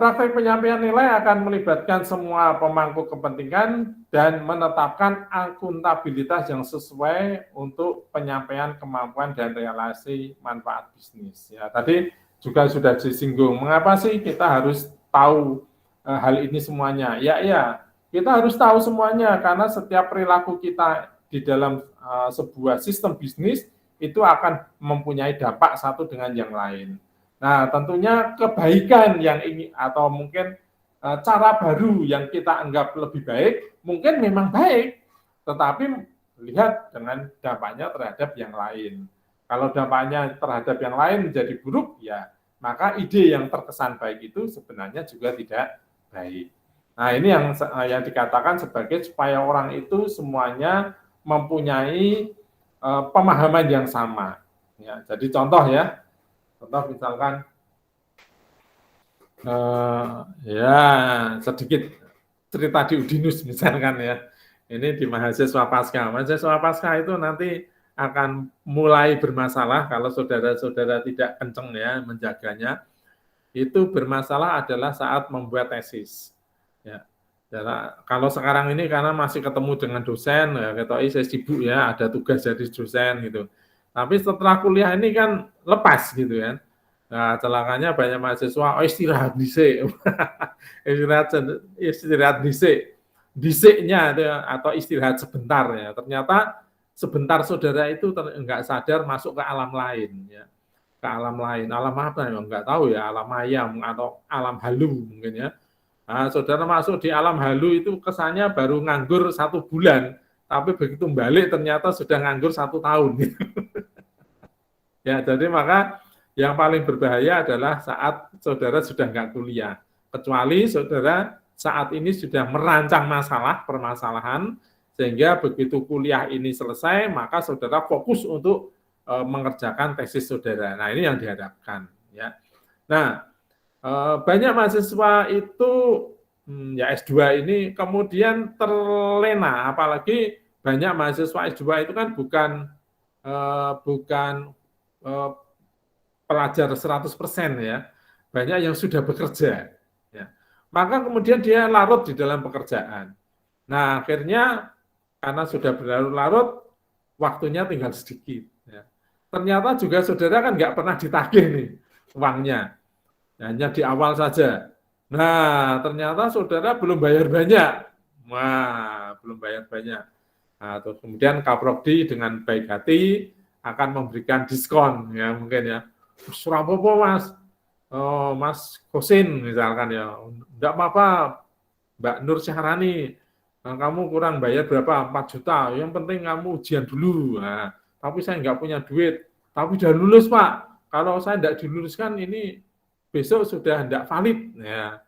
praktek penyampaian nilai akan melibatkan semua pemangku kepentingan dan menetapkan akuntabilitas yang sesuai untuk penyampaian kemampuan dan relasi manfaat bisnis. Ya, tadi juga sudah disinggung, mengapa sih kita harus tahu hal ini semuanya? Ya, kita harus tahu semuanya karena setiap perilaku kita di dalam sebuah sistem bisnis itu akan mempunyai dampak satu dengan yang lain. Nah, tentunya kebaikan yang ini atau mungkin cara baru yang kita anggap lebih baik, mungkin memang baik, tetapi lihat dengan dampaknya terhadap yang lain. Kalau dampaknya terhadap yang lain menjadi buruk, ya maka ide yang terkesan baik itu sebenarnya juga tidak baik. Nah, ini yang dikatakan sebagai supaya orang itu semuanya mempunyai pemahaman yang sama. Ya, jadi contoh misalkan ya sedikit cerita di Udinus misalkan ya. Ini di mahasiswa pasca. Mahasiswa pasca itu nanti akan mulai bermasalah kalau saudara-saudara tidak kenceng ya menjaganya. Itu bermasalah adalah saat membuat tesis. Ya. Kalau sekarang ini karena masih ketemu dengan dosen, ya ketoi saya sibuk ya, ada tugas jadi dosen gitu. Tapi setelah kuliah ini kan lepas gitu kan. Nah, celakanya banyak mahasiswa, istirahat dhisik. istirahat dhisik. Dhisiknya atau istirahat sebentar ya. Ternyata sebentar saudara itu enggak sadar masuk ke alam lain ya. Ke alam lain. Alam apa ya? Enggak tahu ya, alam ayam atau alam halu mungkin ya. Nah, saudara masuk di alam halu itu kesannya baru nganggur 1 bulan, tapi begitu balik ternyata sudah nganggur 1 tahun. Ya, jadi maka yang paling berbahaya adalah saat saudara sudah nggak kuliah. Kecuali saudara saat ini sudah merancang permasalahan, sehingga begitu kuliah ini selesai, maka saudara fokus untuk mengerjakan tesis saudara. Nah, ini yang diharapkan. Ya. Nah, banyak mahasiswa itu ya S2 ini kemudian terlena, apalagi banyak mahasiswa S2 itu kan bukan pelajar 100% ya, banyak yang sudah bekerja. Ya. Maka kemudian dia larut di dalam pekerjaan. Nah akhirnya karena sudah berlarut-larut, waktunya tinggal sedikit. Ya. Ternyata juga saudara kan nggak pernah ditagih nih uangnya. Hanya di awal saja. Nah, ternyata saudara belum bayar banyak. Wah, belum bayar banyak. Nah, kemudian Kaprodi dengan baik hati akan memberikan diskon, ya mungkin ya. Surapopo Mas, Mas Kosin misalkan ya, enggak apa-apa Mbak Nur Syahrani, kamu kurang bayar berapa? 4 juta, yang penting kamu ujian dulu. Nah, tapi saya nggak punya duit, tapi udah lulus Pak. Kalau saya nggak diluluskan ini besok sudah nggak valid. Ya.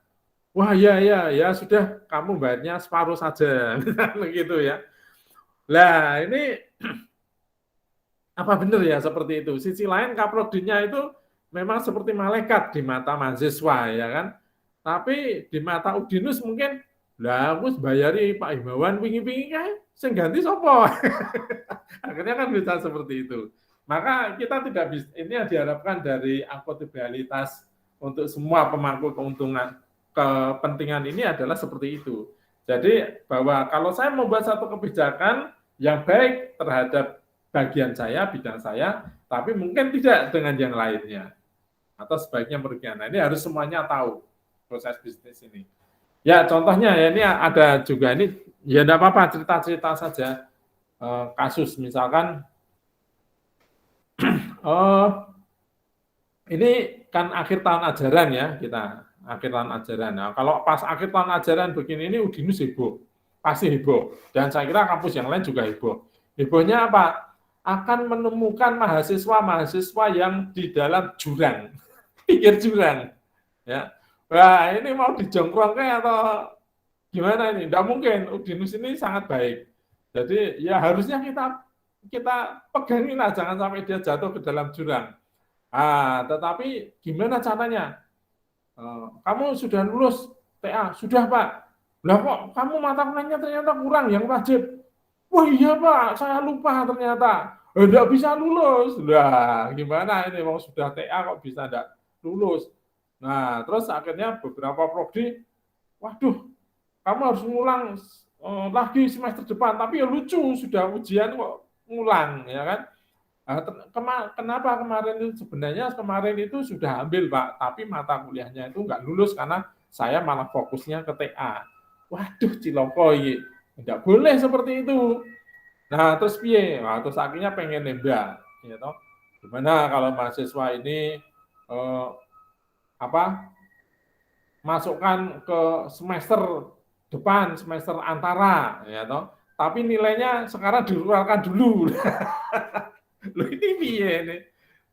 Wah ya ya ya sudah kamu bayarnya separuh saja, begitu ya. Lah ini apa benar ya seperti itu? Sisi lain Kaprodinya itu memang seperti malaikat di mata mahasiswa ya kan. Tapi di mata Udinus mungkin lah aku bayari Pak Himawan wingi-wingi kae sing ganti sapa? Akhirnya kan bisa seperti itu. Maka kita tidak bisa, ini yang diharapkan dari akuntabilitas untuk semua pemangku keuntungan kepentingan ini adalah seperti itu. Jadi bahwa kalau saya membuat satu kebijakan yang baik terhadap bagian saya, bidang saya, tapi mungkin tidak dengan yang lainnya. Atau sebaiknya merugikan. Nah, ini harus semuanya tahu proses bisnis ini. Ya, contohnya ya ini ada juga ini, ya tidak apa-apa, cerita-cerita saja. Kasus misalkan, ini kan akhir tahun ajaran ya kita, akhir tahun ajaran. Nah, kalau pas akhir tahun ajaran begini ini Udinus heboh, pasti heboh. Dan saya kira kampus yang lain juga heboh. Hebohnya apa? Akan menemukan mahasiswa-mahasiswa yang di dalam jurang, pinggir jurang. Ya, wah ini mau dijongkrongkan atau gimana ini? Tidak mungkin. Udinus ini sangat baik. Jadi ya harusnya kita pegangin lah, jangan sampai dia jatuh ke dalam jurang. Tetapi gimana caranya? Kamu sudah lulus TA? Sudah Pak. Lah kok kamu mata kuliahnya ternyata kurang yang wajib? Wah iya Pak, saya lupa ternyata. Tidak bisa lulus. Lah gimana ini mau sudah TA kok bisa tidak lulus? Nah terus akhirnya beberapa prodi, waduh kamu harus ngulang lagi semester depan. Tapi ya lucu sudah ujian kok ngulang ya kan? Kenapa kemarin itu kemarin itu sudah ambil Pak, tapi mata kuliahnya itu nggak lulus karena saya malah fokusnya ke TA. Waduh, ciloko ini, nggak boleh seperti itu. Nah, terus piye? Nah, terus akhirnya pengen nembak, ya toh. Gimana kalau mahasiswa ini apa masukkan ke semester depan, semester antara, ya toh. Tapi nilainya sekarang dikeluarkan dulu. Loh ini piye ini?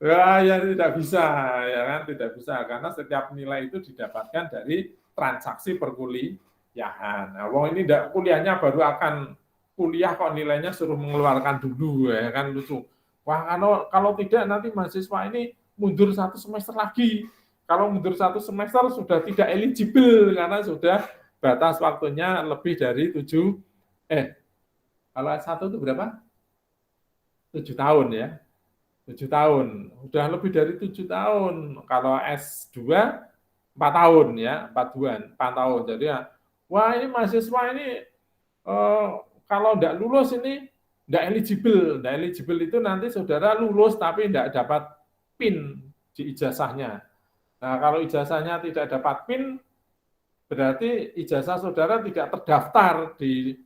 Ya tidak bisa, ya kan tidak bisa karena setiap nilai itu didapatkan dari transaksi perkuliahan. Nah, wong ini kuliahnya baru akan kuliah kok nilainya suruh mengeluarkan dulu ya kan lucu. Wah kalau tidak nanti mahasiswa ini mundur 1 semester lagi. Kalau mundur 1 semester sudah tidak eligible karena sudah batas waktunya lebih dari 7 kalau S1 itu berapa? 7 tahun ya. 7 tahun, udah lebih dari 7 tahun. Kalau S2 4 tahun ya, 4 tahun. Jadi ya, wah ini mahasiswa ini kalau tidak lulus ini tidak eligible. Tidak eligible itu nanti saudara lulus tapi tidak dapat PIN di ijazahnya. Nah kalau ijazahnya tidak dapat PIN, berarti ijazah saudara tidak terdaftar di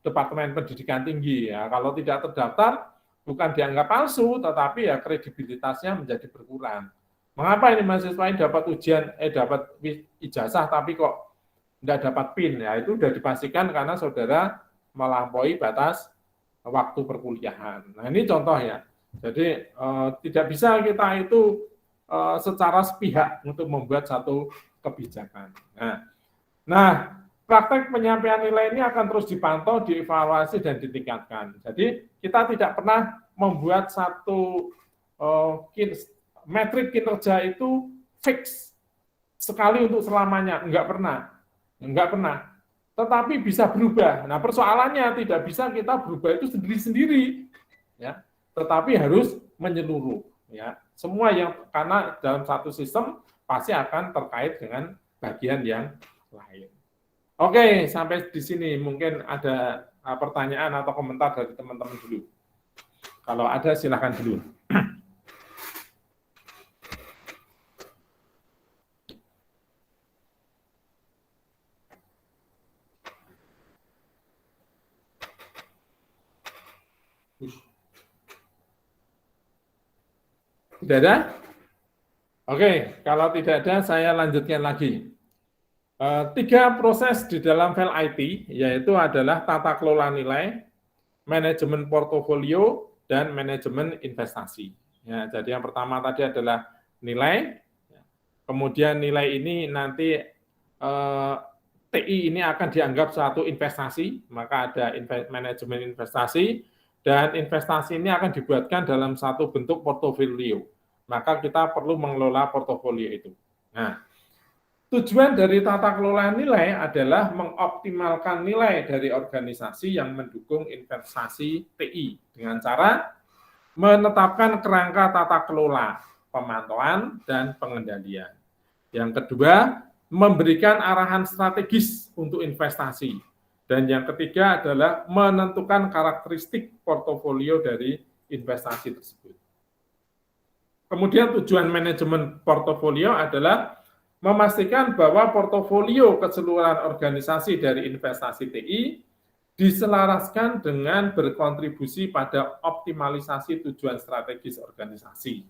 Departemen Pendidikan Tinggi. Ya, kalau tidak terdaftar, bukan dianggap palsu, tetapi ya kredibilitasnya menjadi berkurang. Mengapa ini mahasiswa ini dapat dapat ijazah tapi kok tidak dapat PIN? Ya itu sudah dipastikan karena saudara melampaui batas waktu perkuliahan. Nah ini contohnya. Jadi tidak bisa kita itu secara sepihak untuk membuat satu kebijakan. Nah, praktek penyampaian nilai ini akan terus dipantau, dievaluasi, dan ditingkatkan. Jadi kita tidak pernah membuat satu metrik kinerja itu fix sekali untuk selamanya, enggak pernah. Tetapi bisa berubah. Nah, persoalannya tidak bisa kita berubah itu sendiri-sendiri, ya. Tetapi harus menyeluruh, ya. Semua yang karena dalam satu sistem pasti akan terkait dengan bagian yang lain. Oke, sampai di sini mungkin ada pertanyaan atau komentar dari teman-teman dulu. Kalau ada silakan dulu. Tidak ada? Oke, kalau tidak ada, saya lanjutkan lagi. 3 proses di dalam file IT, yaitu adalah tata kelola nilai, manajemen portofolio, dan manajemen investasi. Ya, jadi yang pertama tadi adalah nilai, kemudian nilai ini nanti TI ini akan dianggap suatu investasi, maka ada manajemen investasi, dan investasi ini akan dibuatkan dalam satu bentuk portofolio. Maka kita perlu mengelola portofolio itu. Nah, tujuan dari tata kelola nilai adalah mengoptimalkan nilai dari organisasi yang mendukung investasi TI dengan cara menetapkan kerangka tata kelola, pemantauan, dan pengendalian. Yang kedua, memberikan arahan strategis untuk investasi. Dan yang ketiga adalah menentukan karakteristik portofolio dari investasi tersebut. Kemudian tujuan manajemen portofolio adalah memastikan bahwa portofolio keseluruhan organisasi dari investasi TI diselaraskan dengan berkontribusi pada optimalisasi tujuan strategis organisasi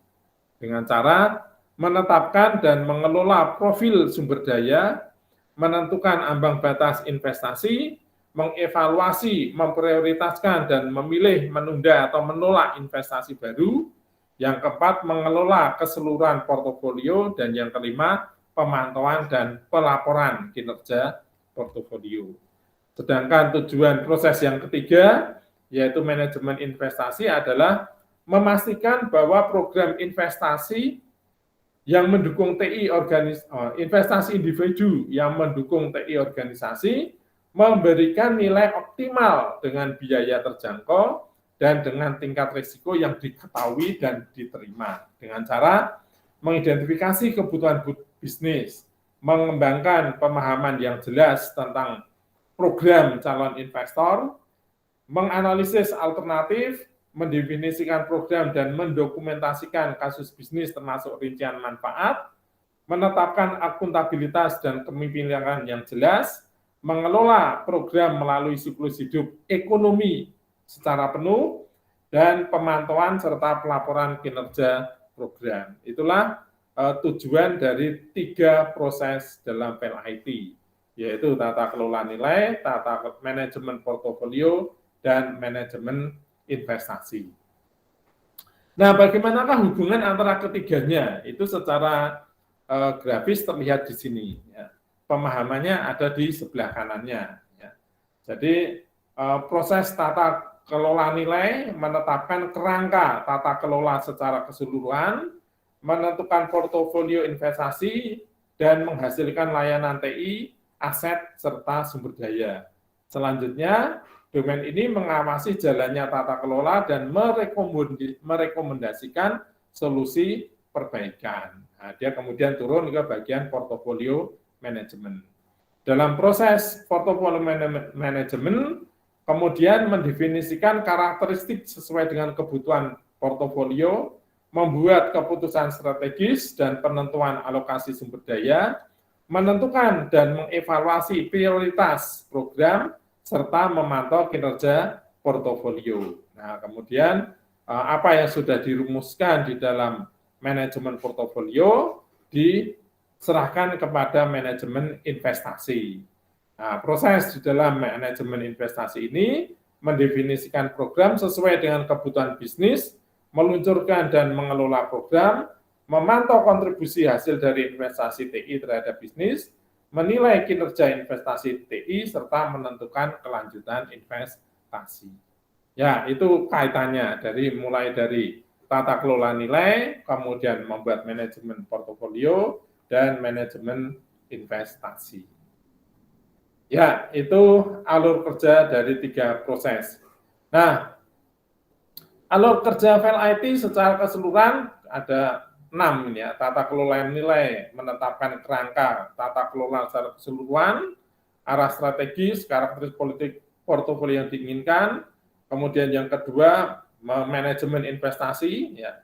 dengan cara menetapkan dan mengelola profil sumber daya, menentukan ambang batas investasi, mengevaluasi, memprioritaskan, dan memilih, menunda, atau menolak investasi baru. Yang keempat, mengelola keseluruhan portofolio. Dan yang kelima, pemantauan dan pelaporan kinerja portofolio. Sedangkan tujuan proses yang ketiga, yaitu manajemen investasi, adalah memastikan bahwa program investasi yang mendukung TI investasi individu yang mendukung TI organisasi memberikan nilai optimal dengan biaya terjangkau dan dengan tingkat risiko yang diketahui dan diterima dengan cara mengidentifikasi kebutuhan bisnis, mengembangkan pemahaman yang jelas tentang program calon investor, menganalisis alternatif, mendefinisikan program dan mendokumentasikan kasus bisnis termasuk rincian manfaat, menetapkan akuntabilitas dan kepemimpinan yang jelas, mengelola program melalui siklus hidup ekonomi secara penuh, dan pemantauan serta pelaporan kinerja program. Itulah tujuan dari 3 proses dalam file IT, yaitu tata kelola nilai, tata manajemen portofolio, dan manajemen investasi. Nah, bagaimanakah hubungan antara ketiganya? Itu secara grafis terlihat di sini. Ya. Pemahamannya ada di sebelah kanannya. Ya. Jadi proses tata kelola nilai menetapkan kerangka tata kelola secara keseluruhan, menentukan portofolio investasi, dan menghasilkan layanan TI, aset, serta sumber daya. Selanjutnya, domain ini mengawasi jalannya tata kelola dan merekomendasikan solusi perbaikan. Nah, dia kemudian turun ke bagian portofolio manajemen. Dalam proses portofolio manajemen, kemudian mendefinisikan karakteristik sesuai dengan kebutuhan portofolio, membuat keputusan strategis dan penentuan alokasi sumber daya, menentukan dan mengevaluasi prioritas program, serta memantau kinerja portofolio. Nah, kemudian apa yang sudah dirumuskan di dalam manajemen portofolio diserahkan kepada manajemen investasi. Nah, proses di dalam manajemen investasi ini mendefinisikan program sesuai dengan kebutuhan bisnis, meluncurkan dan mengelola program, memantau kontribusi hasil dari investasi TI terhadap bisnis, menilai kinerja investasi TI, serta menentukan kelanjutan investasi. Ya, itu kaitannya mulai dari tata kelola nilai, kemudian membuat manajemen portofolio, dan manajemen investasi. Ya, itu alur kerja dari 3 proses. Nah, alur kerja file IT secara keseluruhan ada 6 ya, tata kelola nilai, menetapkan kerangka tata kelola secara keseluruhan, arah strategis, karakteristik politik portofolio yang diinginkan, kemudian yang kedua manajemen investasi, ya,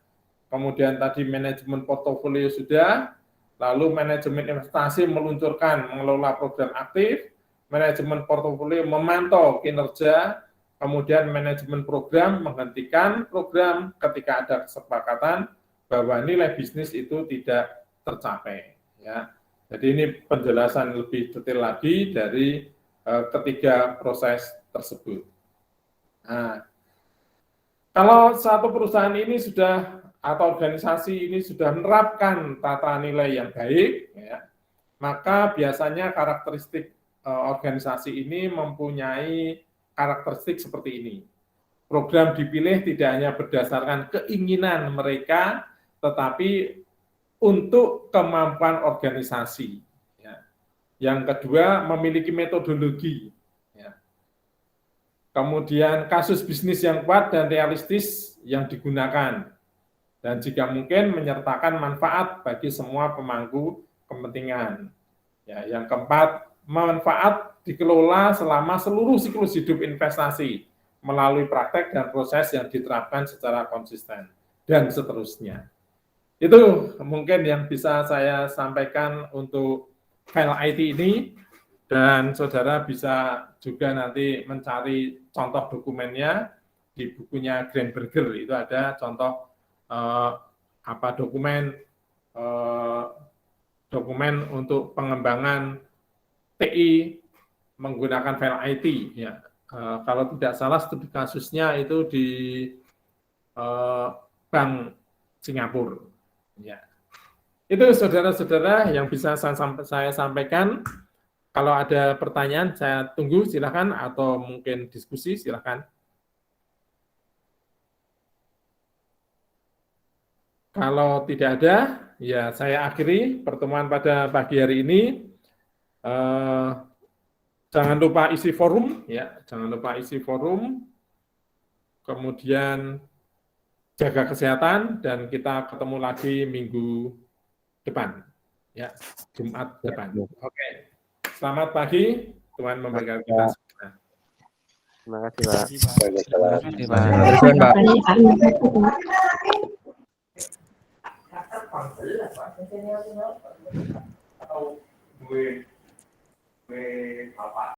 kemudian tadi manajemen portofolio sudah, lalu manajemen investasi meluncurkan, mengelola program aktif, manajemen portofolio memantau kinerja, kemudian manajemen program menghentikan program ketika ada kesepakatan, bahwa nilai bisnis itu tidak tercapai. Ya. Jadi ini penjelasan lebih detail lagi dari ketiga proses tersebut. Nah, kalau satu perusahaan ini sudah atau organisasi ini sudah menerapkan tata nilai yang baik, ya, maka biasanya karakteristik organisasi ini mempunyai karakteristik seperti ini. Program dipilih tidak hanya berdasarkan keinginan mereka, tetapi untuk kemampuan organisasi. Ya. Yang kedua, memiliki metodologi. Ya. Kemudian kasus bisnis yang kuat dan realistis yang digunakan. Dan jika mungkin menyertakan manfaat bagi semua pemangku kepentingan. Ya, yang keempat, manfaat dikelola selama seluruh siklus hidup investasi melalui praktek dan proses yang diterapkan secara konsisten dan seterusnya. Itu mungkin yang bisa saya sampaikan untuk file IT ini, dan saudara bisa juga nanti mencari contoh dokumennya di bukunya Greenberger. Itu ada contoh dokumen untuk pengembangan TI menggunakan file IT. Ya. Kalau tidak salah studi kasusnya itu di Bank Singapura. Ya. Itu saudara-saudara yang bisa saya sampaikan. Kalau ada pertanyaan, saya tunggu, silakan, atau mungkin diskusi, silakan. Kalau tidak ada, ya saya akhiri pertemuan pada pagi hari ini. Jangan lupa isi forum, ya, jangan lupa isi forum. Kemudian jaga kesehatan, dan kita ketemu lagi minggu depan, ya, Jumat depan. Oke. Selamat pagi, Tuhan memberkati kita semua. Terima kasih, Pak. Terima kasih, Pak.